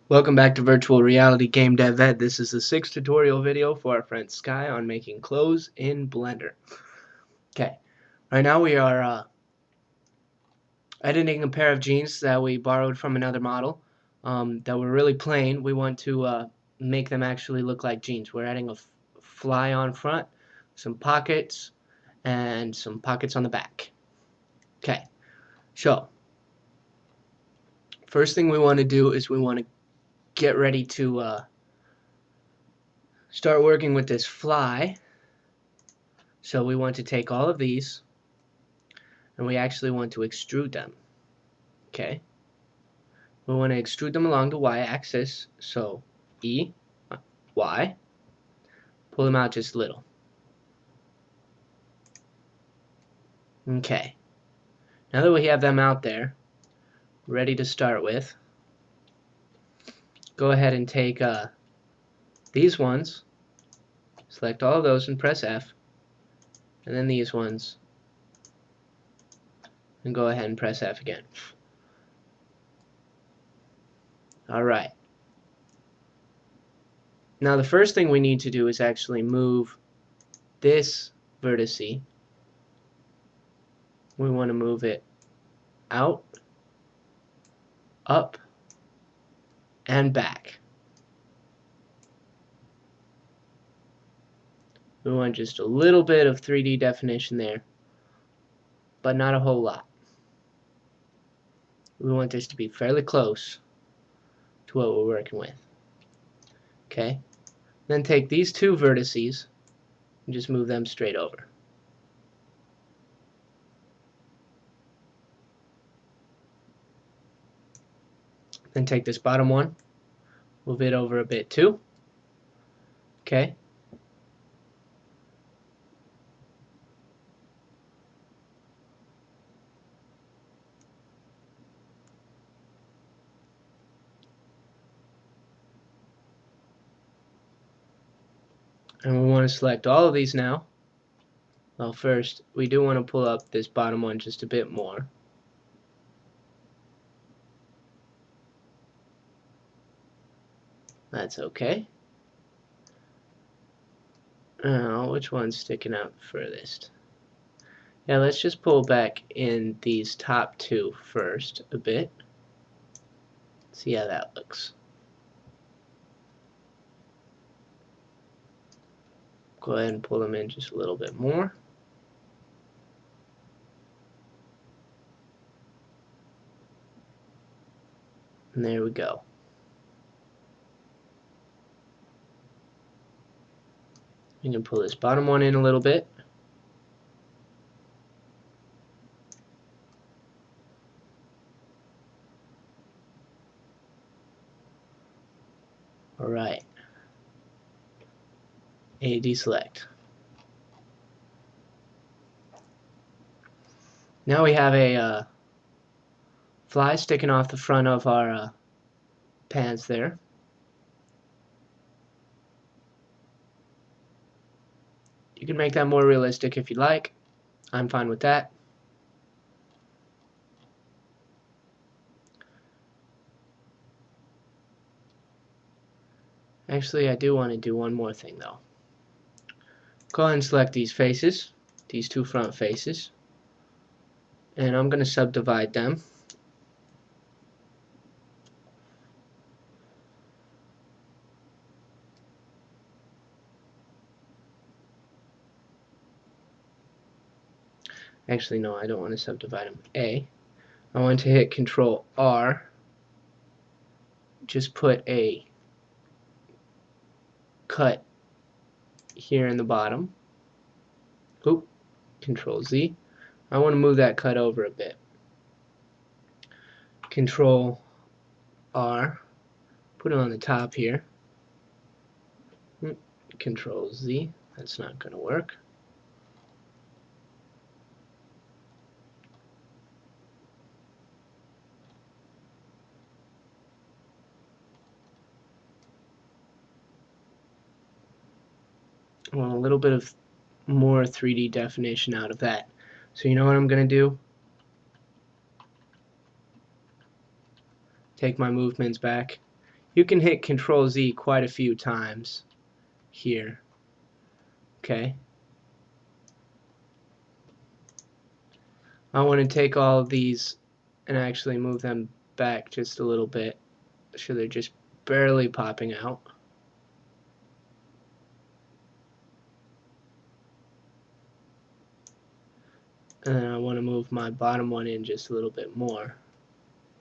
Welcome back to Virtual Reality Game Dev Ed. This is the 6th tutorial video for our friend Sky on making clothes in Blender. Okay, right now we are editing a pair of jeans that we borrowed from another model that were really plain. We want to make them actually look like jeans. We're adding a fly on front, some pockets, and some pockets on the back. Okay, so first thing we want to do is we want to get ready to start working with this fly. So we want to take all of these and we actually want to extrude them. Okay, we want to extrude them along the y-axis, so E, Y, pull them out just a little. Okay, now that we have them out there ready to start with, go ahead and take these ones, select all of those and press F, and then these ones, and go ahead and press F again. Alright, now the first thing we need to do is actually move this vertex. We want to move it out, up, and back. We want just a little bit of 3D definition there, but not a whole lot. We want this to be fairly close to what we're working with. Okay, then take these two vertices and just move them straight over. Then take this bottom one, move it over a bit too. Okay, and we want to select all of these now. Well, first we do want to pull up this bottom one just a bit more. That's okay. Now, which one's sticking out furthest? Yeah, let's just pull back in these top two first a bit. See how that looks. Go ahead and pull them in just a little bit more. And there we go. You can pull this bottom one in a little bit. Alright. Deselect. Now we have a fly sticking off the front of our pants there. You can make that more realistic if you like. I'm fine with that. Actually, I do want to do one more thing though. Go ahead and select these faces, these two front faces, and I'm going to subdivide them. Actually, no, I don't want to subdivide them. I want to hit Control R, just put a cut here in the bottom. Oop, Control Z. I want to move that cut over a bit. Control R, put it on the top here. Control Z, that's not going to work. I want a little bit of more 3D definition out of that. So you know what I'm going to do? Take my movements back, You can hit Control Z quite a few times here. Okay. I want to take all of these and actually move them back just a little bit so they're just barely popping out. And then I want to move my bottom one in just a little bit more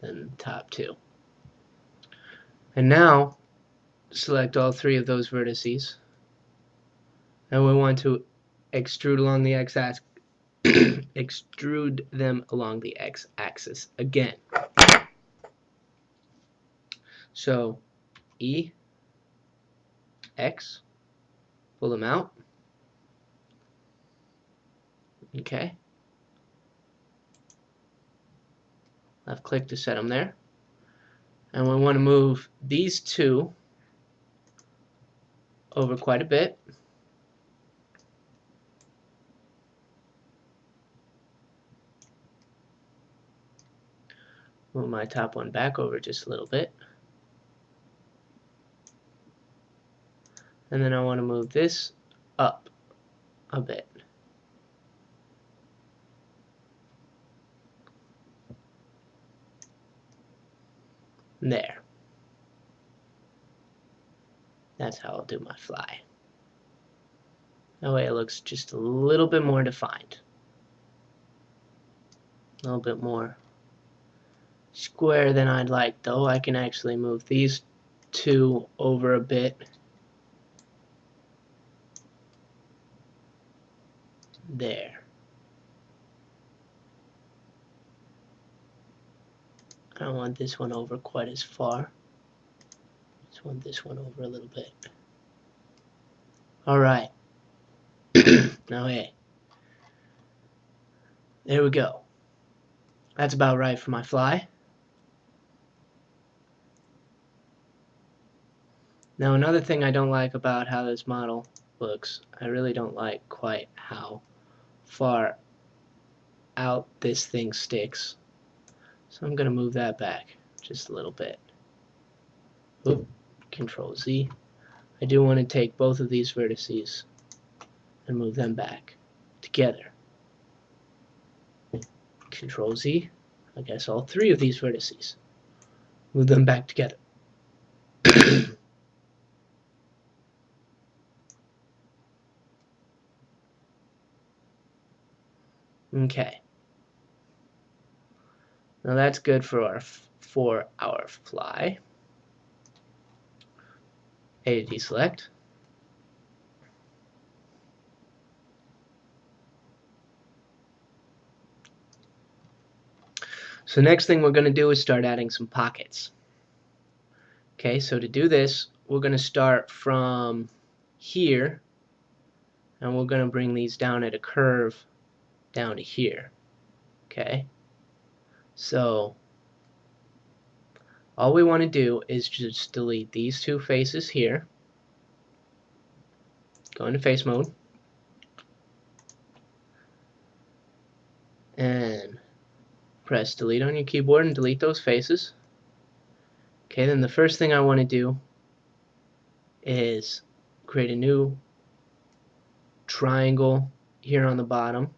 than the top two. And now select all three of those vertices, and we want to extrude along the x-axis. Extrude them along the x-axis again. So E, X, pull them out. Okay. Left click to set them there. And we want to move these two over quite a bit. Move my top one back over just a little bit. And then I want to move this up a bit. There. That's how I'll do my fly. That way it looks just a little bit more defined. A little bit more square than I'd like, though. I can actually move these two over a bit. There. I don't want this one over quite as far. Just want this one over a little bit. Alright. Now hey. There we go. That's about right for my fly. Now another thing I don't like about how this model looks, I really don't like quite how far out this thing sticks. So I'm going to move that back just a little bit. Oop, Control Z. I do want to take both of these vertices and move them back together. Control Z. I guess all three of these vertices. Move them back together. Okay. Now that's good for our fly. A to deselect. So next thing we're going to do is start adding some pockets. Okay, so to do this, we're going to start from here, and we're going to bring these down at a curve down to here. Okay, so all we want to do is just delete these two faces here. Go into face mode and press delete on your keyboard and delete those faces. Okay, then the first thing I want to do is create a new triangle here on the bottom.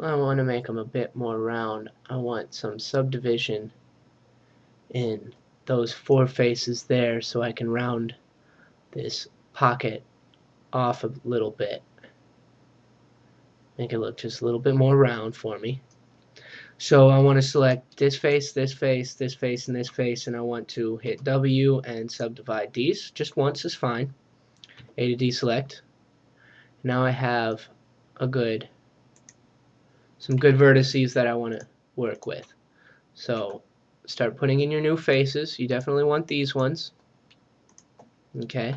I want to make them a bit more round. I want some subdivision in those four faces there so I can round this pocket off a little bit. Make it look just a little bit more round for me. So I want to select this face, this face, this face, and this face, and I want to hit W and subdivide these. Just once is fine. A to deselect. Now I have some good vertices that I want to work with. So start putting in your new faces. You definitely want these ones. Okay.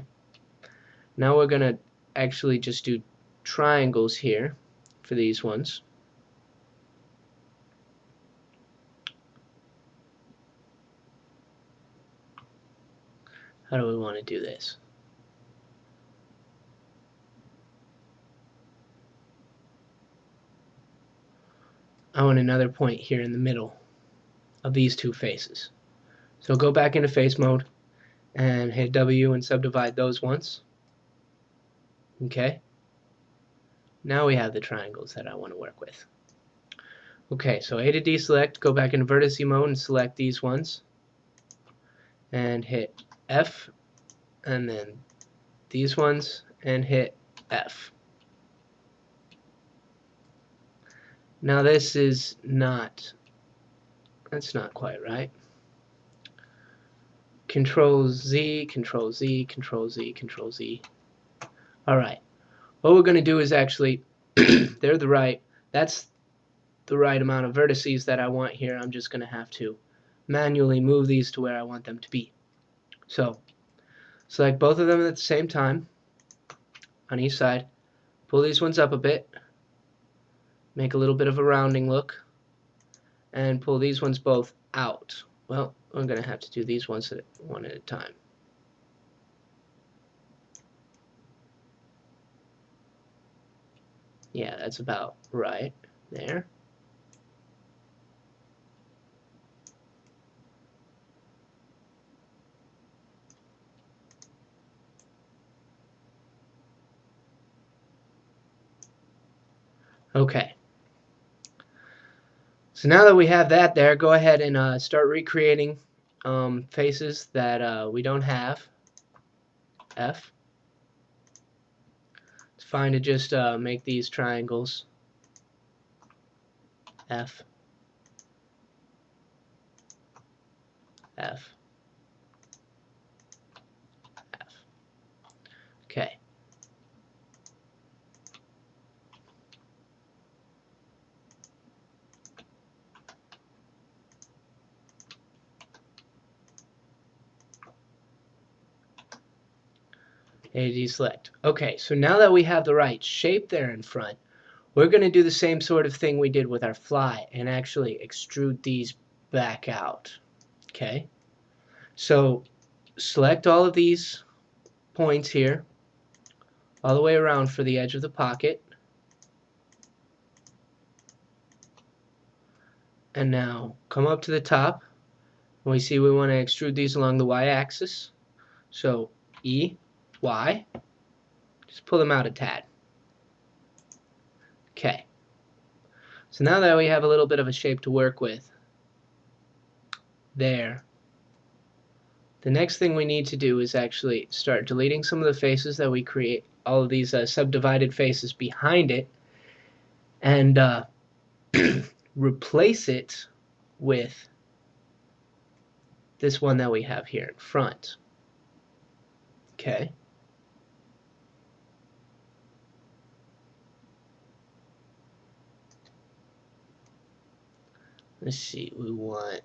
Now we're going to actually just do triangles here for these ones. How do we want to do this? I want another point here in the middle of these two faces. So go back into face mode and hit W and subdivide those once. Okay. Now we have the triangles that I want to work with. Okay, so A to deselect, go back into vertice mode and select these ones. And hit F, and then these ones, and hit F. Now this is not, that's not quite right. Control Z, Control Z, Control Z, Control Z. Alright, what we're going to do is actually, they're the right, that's the right amount of vertices that I want here. I'm just going to have to manually move these to where I want them to be. So, select both of them at the same time on each side. Pull these ones up a bit. Make a little bit of a rounding look. And pull these ones both out. Well, I'm going to have to do these ones one at a time. Yeah, that's about right there. Okay. So now that we have that there, go ahead and start recreating faces that we don't have. F. It's fine to just make these triangles. F. F. F. Okay. A deselect. Okay, so now that we have the right shape there in front, we're going to do the same sort of thing we did with our fly and actually extrude these back out. Okay, so select all of these points here all the way around for the edge of the pocket, and now come up to the top and we see we want to extrude these along the y-axis. So E, Y, just pull them out a tad. Okay, so now that we have a little bit of a shape to work with there, the next thing we need to do is actually start deleting some of the faces that we create, all of these subdivided faces behind it, and replace it with this one that we have here in front. Okay. Let's see, we want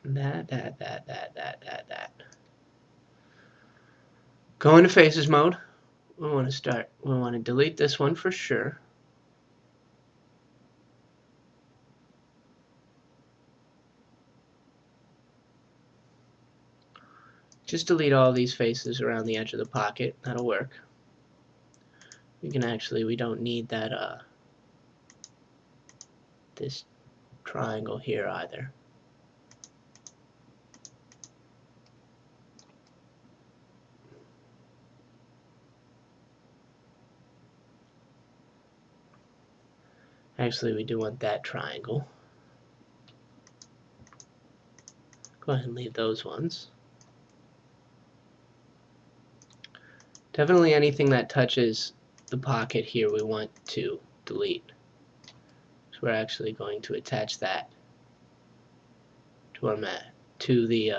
that. Go into faces mode. We want to delete this one for sure. Just delete all these faces around the edge of the pocket. That'll work. We don't need that this triangle here either. Actually, we do want that triangle. Go ahead and leave those ones. Definitely anything that touches the pocket here we want to delete. So we're actually going to attach that to our to the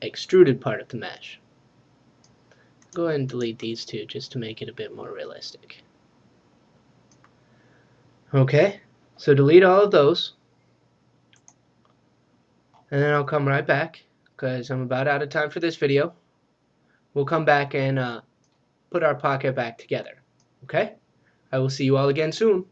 extruded part of the mesh. Go ahead and delete these two just to make it a bit more realistic. Okay, so delete all of those, and then I'll come right back because I'm about out of time for this video. We'll come back and put our pocket back together. Okay? I will see you all again soon.